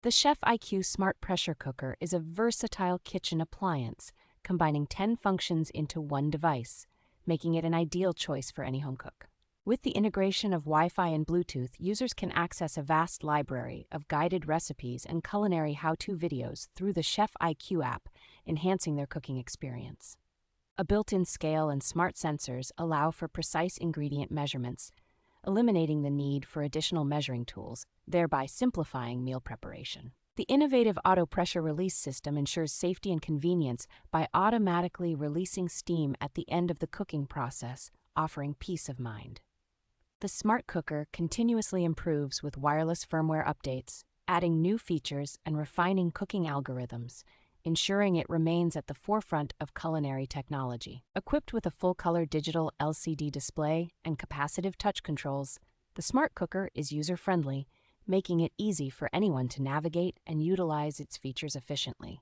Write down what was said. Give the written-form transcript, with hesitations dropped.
The Chef IQ Smart Pressure Cooker is a versatile kitchen appliance, combining 10 functions into one device, making it an ideal choice for any home cook. With the integration of Wi-Fi and Bluetooth, users can access a vast library of guided recipes and culinary how-to videos through the Chef IQ app, enhancing their cooking experience. A built-in scale and smart sensors allow for precise ingredient measurements, eliminating the need for additional measuring tools, thereby simplifying meal preparation. The innovative auto pressure release system ensures safety and convenience by automatically releasing steam at the end of the cooking process, offering peace of mind. The smart cooker continuously improves with wireless firmware updates, adding new features and refining cooking algorithms, ensuring it remains at the forefront of culinary technology. Equipped with a full-color digital LCD display and capacitive touch controls, the smart cooker is user-friendly, making it easy for anyone to navigate and utilize its features efficiently.